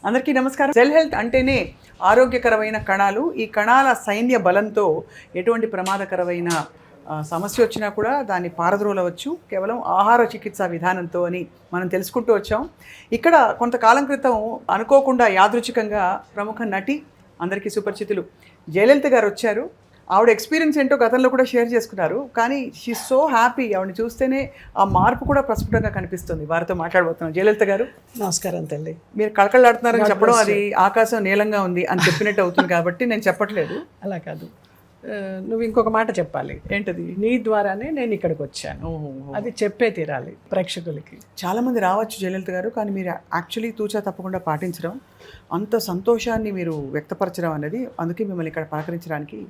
అందరికీ నమస్కారం. Cell health అంటేనే ఆరోగ్యకరమైన కణాలు. ఈ కణాల సైన్య బలంతో ఎటువంటి ప్రమాదకరమైన సమస్య వచ్చినా కూడా దాన్ని పారద్రోలవచ్చు కేవలం ఆహార చికిత్సా విధానంతో అని మనం తెలుసుకుంటూ వచ్చాం. ఇక్కడ కొంతకాలం క్రితం అనుకోకుండా యాదృచ్ఛికంగా ప్రముఖ నటి, అందరికీ సుపరిచితులు జయలలిత గారు వచ్చారు. ఆవిడ ఎక్స్పీరియన్స్ ఏంటో గతంలో కూడా షేర్ చేసుకున్నారు. కానీ షీ సో హ్యాపీ. ఆవిడని చూస్తేనే ఆ మార్పు కూడా ప్రస్ఫుటంగా కనిపిస్తుంది. వారితో మాట్లాడబోతున్నాం. జయలలిత గారు నమస్కారం తల్లి. మీరు కళకళలాడుతున్నారని చెప్పడం అది ఆకాశం నీలంగా ఉంది అని చెప్పినట్టు అవుతుంది కాబట్టి నేను చెప్పట్లేదు. అలా కాదు, నువ్వు ఇంకొక మాట చెప్పాలి. ఏంటది? నీ ద్వారానే నేను ఇక్కడికి వచ్చాను, అది చెప్పే తీరాలి ప్రేక్షకులకి. చాలామంది రావచ్చు జయలలిత గారు, కానీ మీరు యాక్చువల్లీ తూచా తప్పకుండా పాటించడం, అంత సంతోషాన్ని మీరు వ్యక్తపరచడం అనేది, అందుకే మిమ్మల్ని ఇక్కడ పలకరించడానికి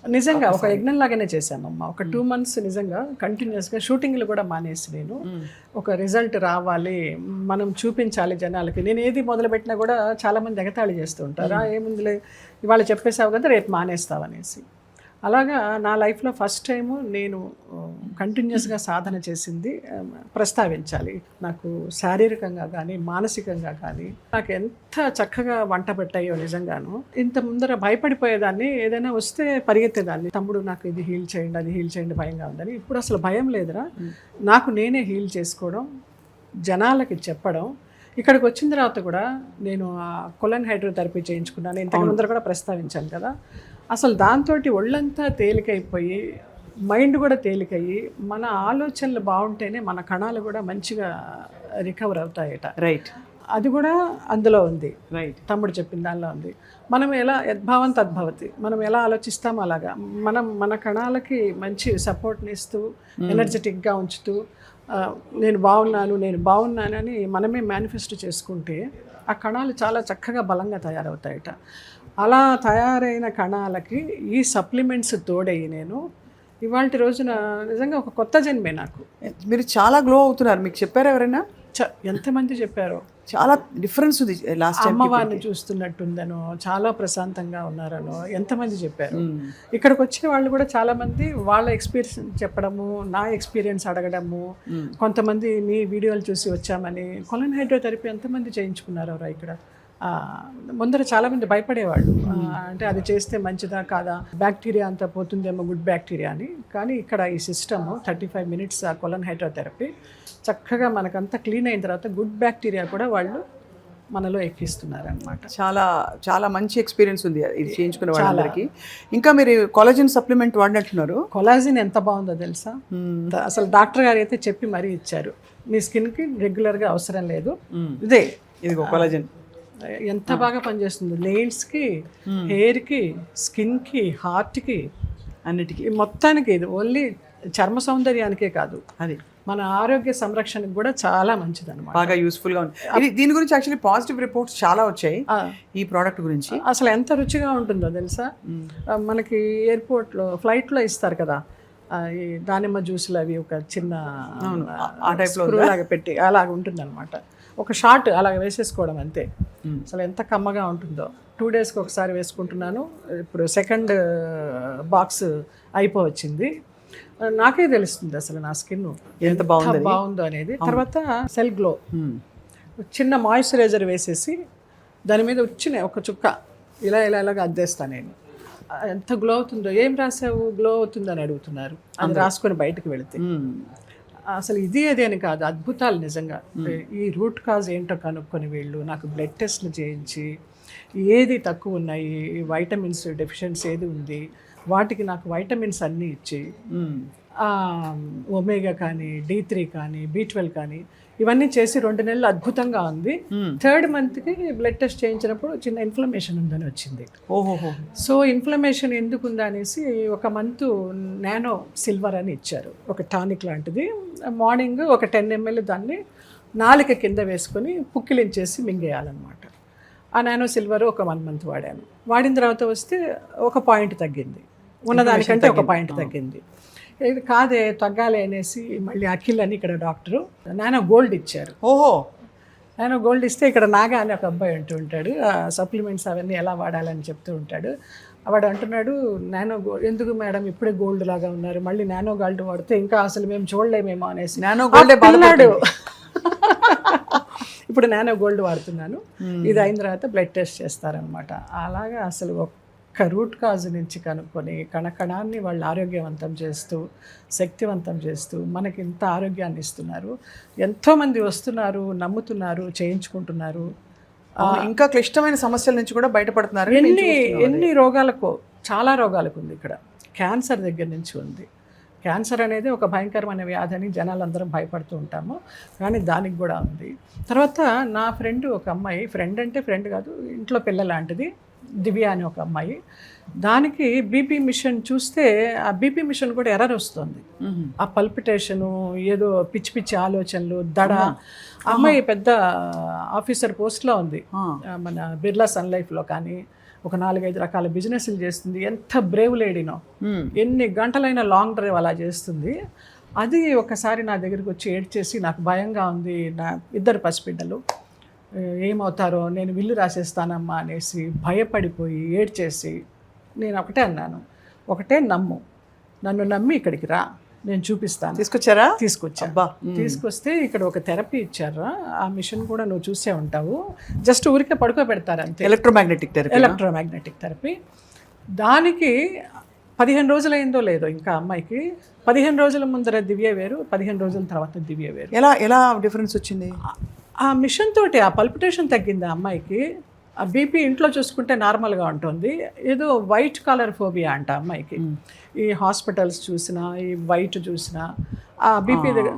నిజంగా ఒక యజ్ఞం లాగానే చేశానమ్మా. ఒక 2 months నిజంగా కంటిన్యూస్గా షూటింగ్లు కూడా మానేసి నేను ఒక రిజల్ట్ రావాలి, మనం చూపించాలి జనాలకి. నేను ఏది మొదలుపెట్టినా కూడా చాలామంది ఎగతాళి చేస్తూ ఉంటారు, ఏముందిలే ఇవాళ చెప్పేసావు కదా రేపు మానేస్తావు అనేసి. అలాగా నా లైఫ్లో ఫస్ట్ టైము నేను కంటిన్యూస్గా సాధన చేసింది ప్రస్తావించాలి. నాకు శారీరకంగా కానీ మానసికంగా కానీ నాకు ఎంత చక్కగా వంట పెట్టాయో నిజంగాను. ఇంత ముందర భయపడిపోయేదాన్ని, ఏదైనా వస్తే పరిగెత్తేదాన్ని. తమ్ముడు నాకు ఇది హీల్ చేయండి, అది హీల్ చేయండి, భయంగా ఉందని. ఇప్పుడు అసలు భయం లేదురా, నాకు నేనే హీల్ చేసుకోవడం, జనాలకి చెప్పడం. ఇక్కడికి వచ్చిన తర్వాత కూడా నేను కొలన్ హైడ్రోథెరపీ చేయించుకున్నాను, ఇంతకు ముందర కూడా ప్రస్తావించాను కదా. అసలు దాంతో ఒళ్ళంతా తేలికైపోయి, మైండ్ కూడా తేలికయ్యి, మన ఆలోచనలు బాగుంటేనే మన కణాలు కూడా మంచిగా రికవర్ అవుతాయట. రైట్, అది కూడా అందులో ఉంది. రైట్, తమ్ముడు చెప్పిన దానిలో ఉంది. మనం ఎలా యద్భావం తద్భవతి, మనం ఎలా ఆలోచిస్తామో అలాగా మనం మన కణాలకి మంచి సపోర్ట్ని ఇస్తూ ఎనర్జెటిక్గా ఉంచుతూ నేను బాగున్నానని మనమే మేనిఫెస్టో చేసుకుంటే ఆ కణాలు చాలా చక్కగా బలంగా తయారవుతాయట. అలా తయారైన కణాలకి ఈ సప్లిమెంట్స్ తోడయ్యి నేను ఇవాళ రోజున నిజంగా ఒక కొత్త జన్మే నాకు. మీరు చాలా గ్లో అవుతున్నారు. మీకు చెప్పారు ఎవరైనా? ఎంతమంది చెప్పారో. చాలా డిఫరెన్స్ ఉంది. లాస్ట్ అమ్మవారిని చూస్తున్నట్టుందనో, చాలా ప్రశాంతంగా ఉన్నారనో ఎంతమంది చెప్పారు. ఇక్కడికి వచ్చిన వాళ్ళు కూడా చాలామంది వాళ్ళ ఎక్స్పీరియన్స్ చెప్పడము, నా ఎక్స్పీరియన్స్ అడగడము. కొంతమంది మీ వీడియోలు చూసి వచ్చామని. కొలన్ హైడ్రోథెరపీ ఎంతమంది చేయించుకున్నారో ఇక్కడ. ముందర చాలామంది భయపడేవాళ్ళు, అంటే అది చేస్తే మంచిదా కాదా, బ్యాక్టీరియా అంతా పోతుందేమో, గుడ్ బ్యాక్టీరియా అని. కానీ ఇక్కడ ఈ సిస్టమ్ 35 minutes ఆ కొలన్ హైడ్రోథెరపీ చక్కగా మనకంతా క్లీన్ అయిన తర్వాత గుడ్ బ్యాక్టీరియా కూడా వాళ్ళు మనలో ఎక్కిస్తున్నారనమాట. చాలా చాలా మంచి ఎక్స్పీరియన్స్ ఉంది ఇది చేయించుకునే వాళ్ళందరికీ. ఇంకా మీరు కొలాజిన్ సప్లిమెంట్ వాడినట్టున్నారు. కొలాజిన్ ఎంత బాగుందో తెలుసా. అసలు డాక్టర్ గారు అయితే చెప్పి మరీ ఇచ్చారు, మీ స్కిన్కి రెగ్యులర్గా అవసరం లేదు, ఇది కొలాజిన్ ఎంత బాగా పనిచేస్తుంది. నెయిల్స్కి, హెయిర్కి, స్కిన్కి, హార్ట్కి, అన్నిటికీ, మొత్తానికి. ఇది ఓన్లీ చర్మ సౌందర్యానికే కాదు, అది మన ఆరోగ్య సంరక్షణకు కూడా చాలా మంచిది అనమాట. బాగా యూస్ఫుల్గా ఉంది. దీని గురించి యాక్చువల్లీ పాజిటివ్ రిపోర్ట్స్ చాలా వచ్చాయి ఈ ప్రోడక్ట్ గురించి. అసలు ఎంత రుచిగా ఉంటుందో తెలుసా. మనకి ఎయిర్పోర్ట్లో ఫ్లైట్లో ఇస్తారు కదా ఈ దానిమ్మ జ్యూసులు, అవి ఒక చిన్న ఆ టైప్లో లాగా పెట్టి అలాగ ఉంటుంది అనమాట. ఒక షాట్ అలాగ వేసేసుకోవడం అంతే. అసలు ఎంత కమ్మగా ఉంటుందో. 2 daysకి ఒకసారి వేసుకుంటున్నాను. ఇప్పుడు 2nd బాక్స్ అయిపోవచ్చింది. నాకే తెలుస్తుంది అసలు నా స్కిన్ ఎంత బాగుందో అనేది. తర్వాత సెల్ గ్లో, చిన్న మాయిశ్చరైజర్ వేసేసి దాని మీద వచ్చిన ఒక చుక్క ఇలాగ అద్దేస్తాను నేను. ఎంత గ్లో అవుతుందో. ఏం రాసావు, గ్లో అవుతుందని అడుగుతున్నారు. అది రాసుకొని బయటకు వెళితే అసలు ఇది అది అని కాదు, అద్భుతాలు నిజంగా. ఈ రూట్ కాజ్ ఏంటో కనుక్కొని వీళ్ళు నాకు బ్లడ్ టెస్ట్లు చేయించి ఏది తక్కువ ఉన్నాయి, వైటమిన్స్ డెఫిషియన్సీ ఏది ఉంది, వాటికి నాకు వైటమిన్స్ అన్నీ ఇచ్చి, ఒమేగా కానీ, D3 కానీ, B12 కానీ ఇవన్నీ చేసి 2 నెలలు అద్భుతంగా ఉంది. 3rd monthకి బ్లడ్ టెస్ట్ చేయించినప్పుడు చిన్న ఇన్ఫ్లమేషన్ ఉందని వచ్చింది. సో ఇన్ఫ్లమేషన్ ఎందుకు ఉందా అనేసి 1 month నానో సిల్వర్ అని ఇచ్చారు, ఒక టానిక్ లాంటిది. మార్నింగ్ ఒక 10 ml దాన్ని నాలుక కింద వేసుకొని పుక్కిలించేసి మింగేయాలన్నమాట. ఆ నానో సిల్వర్ ఒక 1 month వాడాను. వాడిన తర్వాత వస్తే 1 point తగ్గింది, ఉన్నదానికంటే 1 point తగ్గింది. ఇది కాదే తగ్గాలి అనేసి మళ్ళీ అఖిల్ అని ఇక్కడ డాక్టరు నానో గోల్డ్ ఇచ్చారు. నానో గోల్డ్ ఇస్తే ఇక్కడ నాగా అని ఒక అబ్బాయి అంటూ ఉంటాడు, సప్లిమెంట్స్ అవన్నీ ఎలా వాడాలని చెప్తూ ఉంటాడు. వాడు అంటున్నాడు, నానో గోల్డ్ ఎందుకు మేడం ఇప్పుడే గోల్డ్ లాగా ఉన్నారు, మళ్ళీ నానో గోల్డ్ వాడితే ఇంకా అసలు మేము చూడలేమేమో అనేసి. నానో గోల్డ్ అన్నాడు. ఇప్పుడు నానో గోల్డ్ వాడుతున్నాను. ఇది అయిన తర్వాత బ్లడ్ టెస్ట్ చేస్తారనమాట. అలాగా అసలు ఒక్క రూట్ కాజ్ నుంచి కనుక్కొని కణకణాన్ని వాళ్ళు ఆరోగ్యవంతం చేస్తూ శక్తివంతం చేస్తూ మనకి ఇంత ఆరోగ్యాన్ని ఇస్తున్నారు. ఎంతోమంది వస్తున్నారు, నమ్ముతున్నారు, చేయించుకుంటున్నారు. ఇంకా క్లిష్టమైన సమస్యల నుంచి కూడా బయటపడుతున్నారు. ఎన్ని రోగాలకు, చాలా రోగాలకు ఉంది ఇక్కడ. క్యాన్సర్ దగ్గర నుంచి ఉంది. క్యాన్సర్ అనేది ఒక భయంకరమైన వ్యాధి అని జనాలందరం భయపడుతూ ఉంటాము, కానీ దానికి కూడా ఉంది. తర్వాత నా ఫ్రెండ్ ఒక అమ్మాయి, ఫ్రెండ్ అంటే ఫ్రెండ్ కాదు, ఇంట్లో పిల్ల లాంటిది, దివ్య అని ఒక అమ్మాయి, దానికి బీపీ మిషన్ చూస్తే ఆ బీపీ మిషన్ కూడా ఎర్రర్ వస్తుంది. ఆ పల్పిటేషను, ఏదో పిచ్చి పిచ్చి ఆలోచనలు, దడ. అమ్మాయి పెద్ద ఆఫీసర్ పోస్ట్లో ఉంది, మన బిర్లా సన్ లైఫ్లో కానీ ఒక 4-5 రకాల బిజినెస్లు చేస్తుంది. ఎంత బ్రేవ్ లేడీనో, ఎన్ని గంటలైనా లాంగ్ డ్రైవ్ అలా చేస్తుంది. అది ఒకసారి నా దగ్గరికి వచ్చి ఏడ్చేసి, నాకు భయంగా ఉంది, నా 2 పసిబిడ్డలు ఏమవుతారో, నేను విల్లు రాసేస్తానమ్మా అనేసి భయపడిపోయి ఏడ్చేసి, నేను ఒకటే అన్నాను, ఒకటే నమ్ము, నన్ను నమ్మి ఇక్కడికి రా, నేను చూపిస్తాను. తీసుకొచ్చారా? తీసుకొచ్చా. తీసుకొస్తే ఇక్కడ ఒక థెరపీ ఇచ్చారా, ఆ మిషన్ కూడా నువ్వు చూసే ఉంటావు, జస్ట్ ఊరికే పడుకోబెడతారు అంతే, ఎలక్ట్రోమాగ్నెటిక్ థెరపీ. దానికి 15 రోజులైందో లేదో ఇంకా అమ్మాయికి. 15 రోజుల ముందర దివ్య వేరు, 15 రోజుల తర్వాత దివ్య వేరు. ఎలా డిఫరెన్స్ వచ్చింది? ఆ మిషన్ తోటి ఆ పల్పిటేషన్ తగ్గింది ఆ అమ్మాయికి. ఆ బీపీ ఇంట్లో చూసుకుంటే నార్మల్గా ఉంటుంది, ఏదో వైట్ కలర్ ఫోబియా అంట అమ్మాయికి. ఈ హాస్పిటల్స్ చూసినా, ఈ వైట్ చూసినా, ఆ బీపీ దగ్గర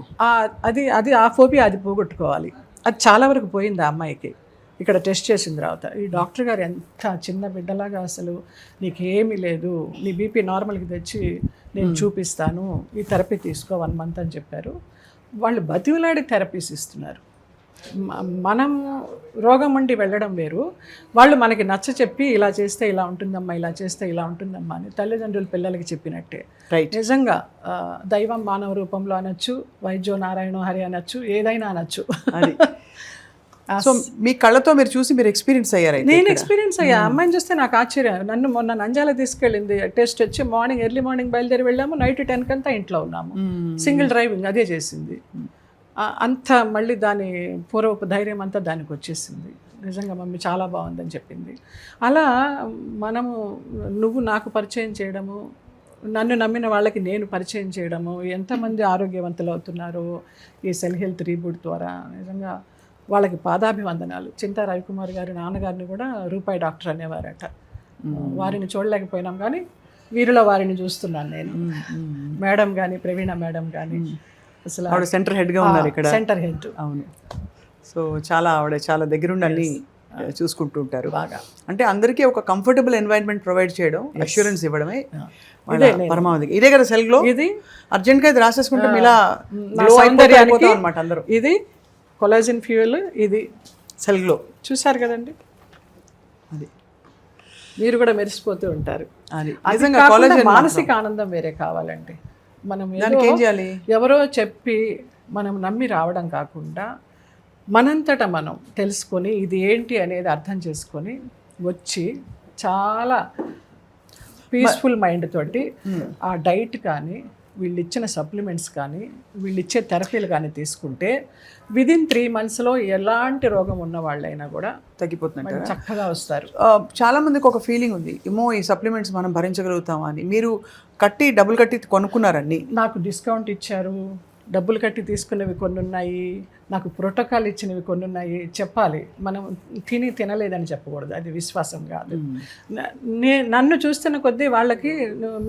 అది ఆ ఫోబియా అది పోగొట్టుకోవాలి. అది చాలా వరకు పోయింది ఆ అమ్మాయికి ఇక్కడ టెస్ట్ చేసిన తర్వాత. ఈ డాక్టర్ గారు ఎంత చిన్న బిడ్డలాగా, అసలు నీకేమీ లేదు, నీ బీపీ నార్మల్కి తెచ్చి నేను చూపిస్తాను, ఈ థెరపీ తీసుకో 1 month అని చెప్పారు. వాళ్ళు బతిమలాడి థెరపీస్ ఇస్తున్నారు. మనం రోగం ఉండి వెళ్ళడం వేరు, వాళ్ళు మనకి నచ్చ చెప్పి ఇలా చేస్తే ఇలా ఉంటుందమ్మా, ఇలా చేస్తే ఇలా ఉంటుందమ్మా అని తల్లిదండ్రులు పిల్లలకి చెప్పినట్టే. నిజంగా దైవం మానవ రూపంలో అనొచ్చు, వైద్యో నారాయణ హరి అనొచ్చు, ఏదైనా అనొచ్చు. అది సో మీ కళ్ళతో మీరు చూసి మీరు ఎక్స్పీరియన్స్ అయ్యారు? నేను ఎక్స్పీరియన్స్ అయ్యా. అమ్మాయిని చూస్తే నాకు ఆశ్చర్యం. నన్ను మొన్న నంజాల తీసుకెళ్ళింది, టెస్ట్ వచ్చి ఎర్లీ మార్నింగ్ బయలుదేరి వెళ్ళాము, నైట్ 10 కంతా ఇంట్లో ఉన్నాము. సింగిల్ డ్రైవింగ్ అదే చేసింది. అంత మళ్ళీ దాని పూర్వపు ధైర్యం అంతా దానికి వచ్చేసింది. నిజంగా మమ్మీ చాలా బాగుందని చెప్పింది. అలా మనము, నువ్వు నాకు పరిచయం చేయడము, నన్ను నమ్మిన వాళ్ళకి నేను పరిచయం చేయడము, ఎంతమంది ఆరోగ్యవంతులు అవుతున్నారో ఈ సెల్ హెల్త్ రీబూట్ ద్వారా. నిజంగా వాళ్ళకి పాదాభివందనాలు. చింతా రవికుమార్ గారి నాన్నగారిని కూడా రూపాయి డాక్టర్ అనేవారట. వారిని చూడలేకపోయినాం, కానీ వీరిలో వారిని చూస్తున్నాను నేను. మేడం కానీ, ప్రవీణ మేడం కానీ, అసలు ఆవిడ సెంటర్ హెడ్గా ఉన్నారు ఇక్కడ. Centre head. అవును. సో ఆవిడ చాలా దగ్గరుండి అన్ని చూసుకుంటూ ఉంటారు బాగా. అంటే అందరికీ ఒక కంఫర్టబుల్ ఎన్వైరన్మెంట్ ప్రొవైడ్ చేయడం, అష్యూరెన్స్ ఇవ్వడమే పరమావధి. ఇదే కదా సెల్ గ్లో. ఇది అర్జెంట్గా ఇది రాసేసుకుంటే ఇలా అనమాట అందరూ. ఇది కొలాజిన్ ఫ్యూయల్, ఇది సెల్ గ్లో. చూసారు కదండి, అది మీరు కూడా మెరిసిపోతూ ఉంటారు. అది మానసిక ఆనందం వేరే కావాలండి. మనం ఏం చేయాలి? ఎవరో చెప్పి మనం నమ్మి రావడం కాకుండా మనంతటా మనం తెలుసుకొని ఇది ఏంటి అనేది అర్థం చేసుకొని వచ్చి చాలా పీస్ఫుల్ మైండ్ తోటి ఆ డైట్ కానీ, వీళ్ళు ఇచ్చిన సప్లిమెంట్స్ కానీ, వీళ్ళు ఇచ్చే థెరపీలు కానీ తీసుకుంటే విదిన్ 3 monthsలో ఎలాంటి రోగం ఉన్న వాళ్ళైనా కూడా తగ్గిపోతుంది, చక్కగా వస్తారు. చాలా మందికి ఒక ఫీలింగ్ ఉంది, ఏమో ఈ సప్లిమెంట్స్ మనం భరించగలుగుతామా అని. మీరు డబ్బులు కట్టి కొనుక్కున్నారని. నాకు డిస్కౌంట్ ఇచ్చారు, డబ్బులు కట్టి తీసుకున్నవి కొన్ని ఉన్నాయి, నాకు ప్రోటోకాల్ ఇచ్చినవి కొన్ని ఉన్నాయి. చెప్పాలి, మనం తినలేదని చెప్పకూడదు, అది విశ్వాసం కాదు. నన్ను చూస్తున్న కొద్దీ వాళ్ళకి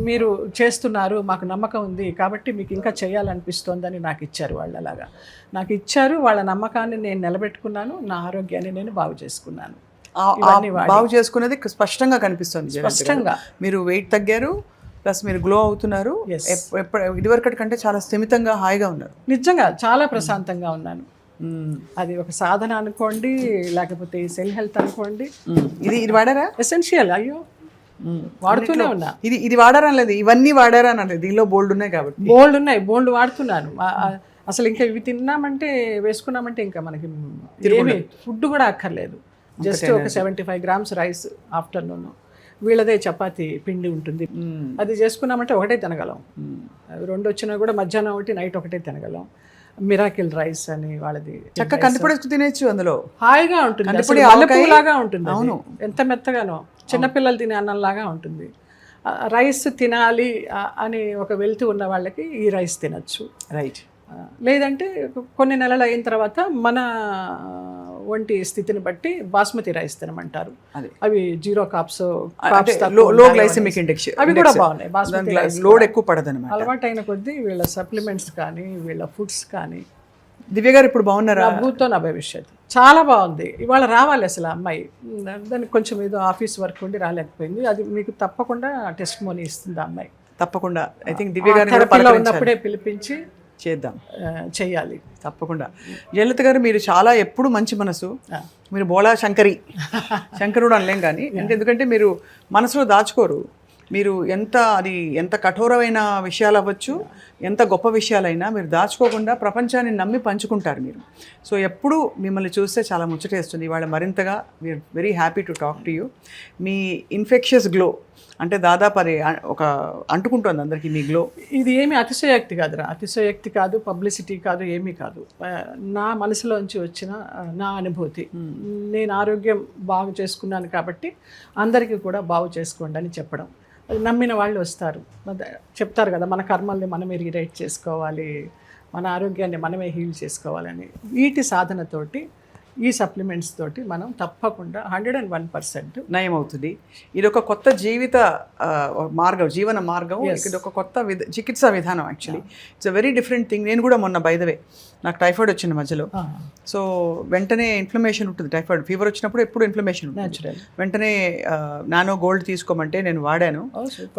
మీరు చేస్తున్నారు, మాకు నమ్మకం ఉంది కాబట్టి మీకు ఇంకా చేయాలనిపిస్తోందని నాకు ఇచ్చారు. వాళ్ళు అలాగా నాకు ఇచ్చారు. వాళ్ళ నమ్మకాన్ని నేను నిలబెట్టుకున్నాను, నా ఆరోగ్యాన్ని నేను బాగు చేసుకున్నాను. బాగు చేసుకునేది స్పష్టంగా కనిపిస్తుంది. స్పష్టంగా మీరు వెయిట్ తగ్గారు, ప్లస్ మీరు గ్లో అవుతున్నారు. ఇదివరకటి కంటే చాలా స్థిమితంగా, హాయిగా ఉన్నారు. నిజంగా చాలా ప్రశాంతంగా ఉన్నాను. అది ఒక సాధన అనుకోండి, లేకపోతే సెల్ హెల్త్ అనుకోండి. ఇది వాడారా? ఎసెన్షియల్. అయ్యో, వాడుతూనే ఉన్నా. ఇది వాడారా లేదు, ఇవన్నీ వాడారా అని. దీనిలో బోల్డ్ ఉన్నాయి కాబట్టి. బోల్డ్ వాడుతున్నాను. అసలు ఇంకా ఇవి తిన్నామంటే, వేసుకున్నామంటే ఇంకా మనకి ఏమీ ఫుడ్ కూడా అక్కర్లేదు. జస్ట్ ఒక 75 grams రైస్ ఆఫ్టర్నూన్, వీళ్ళదే చపాతి పిండి ఉంటుంది, అది చేసుకున్నామంటే ఒకటే తినగలం. 2 వచ్చినా కూడా మధ్యాహ్నం ఒకటి, నైట్ ఒకటే తినగలం. మిరాకిల్ రైస్ అని వాళ్ళది చక్కగా కందిపొడి తినేచ్చు అందులో. హాయిగా ఉంటుంది, కందిపొడి అసలు ఆవకాయ. మల్లెపూలాగా ఉంటుంది. అవును. ఎంత మెత్తగానో చిన్నపిల్లలు తినే అన్నంలాగా ఉంటుంది. రైస్ తినాలి అని ఒక వెళ్తూ ఉన్న వాళ్ళకి ఈ రైస్ తినచ్చు. రైట్. లేదంటే కొన్ని నెలలు అయిన తర్వాత మన ఒంటి స్థితిని బట్టి బాస్మతి రైస్ తినమంటారు. అదే. అవి జీరో కాప్స్, లో గ్లైసెమిక్ ఇండెక్స్, అవి కూడా బాగున్నాయి. బాస్మతి రైస్ లోడ్ ఎక్కువ పడదన్నమాట. అలవాటైన కొద్దీ వీళ్ళ సప్లిమెంట్స్ కానీ వీళ్ళ ఫుడ్స్ కానీ. దివ్య గారు ఇప్పుడు బాగున్నారా? నవ్వుతో నా భవిష్యత్ చాలా బాగుంది. ఇవాళ రావాలి అసలు ఆ అమ్మాయి, దానికి కొంచెం ఏదో ఆఫీస్ వర్క్ ఉండి రాలేకపోయింది. అది మీకు తప్పకుండా టెస్ట్ మోనీ ఇస్తుంది ఆ అమ్మాయి. తప్పకుండా. ఐ థింక్ దివ్య గారు ఉన్నప్పుడే పిలిపించి చేద్దాం, చెయ్యాలి తప్పకుండా. జయలలిత గారు మీరు చాలా ఎప్పుడు మంచి మనసు, మీరు బోళా శంకరుడు అనలేం కానీ, ఎందుకంటే మీరు మనసులో దాచుకోరు. మీరు ఎంత కఠోరమైన విషయాలు అవ్వచ్చు, ఎంత గొప్ప విషయాలైనా మీరు దాచుకోకుండా ప్రపంచాన్ని నమ్మి పంచుకుంటారు మీరు. సో ఎప్పుడు మిమ్మల్ని చూస్తే చాలా ముచ్చటేస్తుంది. ఇవాళ మరింతగా we are very happy to talk to you. మీ ఇన్ఫెక్షియస్ గ్లో అంటే దాదాపు అది ఒక అంటుకుంటుంది అందరికీ మీ గ్లో. ఇది ఏమీ అతిశయోక్తి కాదురా, అతిశయోక్తి కాదు, పబ్లిసిటీ కాదు, ఏమీ కాదు. నా మనసులోంచి వచ్చిన నా అనుభూతి. నేను ఆరోగ్యం బాగు చేసుకున్నాను కాబట్టి అందరికీ కూడా బాగు చేసుకోండి అని చెప్పడం. అది నమ్మిన వాళ్ళు వస్తారు, చెప్తారు కదా మన కర్మల్ని మనమే రీరైట్ చేసుకోవాలి, మన ఆరోగ్యాన్ని మనమే హీల్ చేసుకోవాలని. వీటి సాధనతోటి ఈ సప్లిమెంట్స్ తోటి మనం తప్పకుండా 101% నయం అవుతుంది. ఇది ఒక కొత్త జీవన మార్గం. ఇది ఒక కొత్త చికిత్సా విధానం. Actually it's a very different thing. నేను కూడా మొన్న బై ద వే నాకు టైఫాయిడ్ వచ్చింది మధ్యలో. సో వెంటనే ఇన్ఫ్లమేషన్ ఉంటుంది. టైఫాయిడ్ ఫీవర్ వచ్చినప్పుడు ఎప్పుడు ఇన్ఫ్లమేషన్ ఉంటుంది. వెంటనే నానో గోల్డ్ తీసుకోమంటే నేను వాడాను.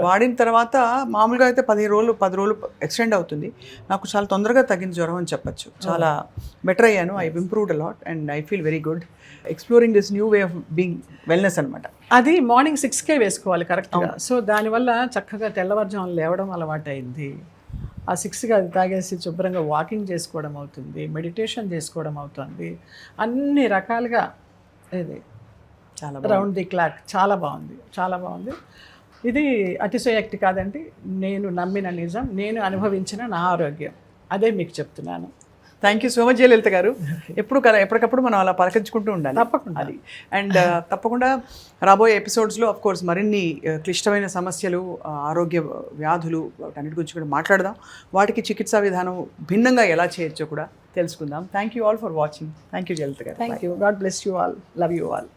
వాడిన తర్వాత మామూలుగా అయితే 10 రోజులు ఎక్స్టెండ్ అవుతుంది. నాకు చాలా తొందరగా తగ్గింది జ్వరం అని చెప్పచ్చు. చాలా బెటర్ అయ్యాను. I improved a lot and I feel very good exploring this new way of being wellness అనమాట. అది మార్నింగ్ 6కే వేసుకోవాలి కరెక్ట్గా. సో దానివల్ల చక్కగా తెల్లవారుజామున లేవడం అలవాటైంది. ఆ 6కి అది తాగేసి శుభ్రంగా వాకింగ్ చేసుకోవడం అవుతుంది, మెడిటేషన్ చేసుకోవడం అవుతుంది, అన్ని రకాలుగా. ఇది చాలా రౌండ్ ది క్లాక్ చాలా బాగుంది, చాలా బాగుంది. ఇది అతిశయోక్తి కాదండి, నేను నమ్మిన నిజం, నేను అనుభవించిన నా ఆరోగ్యం, అదే మీకు చెప్తున్నాను. Thank you so much Jayalalitha garu. ఎప్పటికప్పుడు మనం అలా పలకరించుకుంటూ ఉండాలి. తప్పకుండా. అది అండ్ తప్పకుండా రాబోయే ఎపిసోడ్స్లో అఫ్ కోర్స్ మరిన్ని క్లిష్టమైన సమస్యలు, ఆరోగ్య వ్యాధులు, వాటన్నిటి గురించి కూడా మాట్లాడదాం. వాటికి చికిత్సా విధానం భిన్నంగా ఎలా చేయొచ్చో కూడా తెలుసుకుందాం. Thank you all for watching. Thank you Jayalalitha గారు. Thank you. God bless you all. Love you all.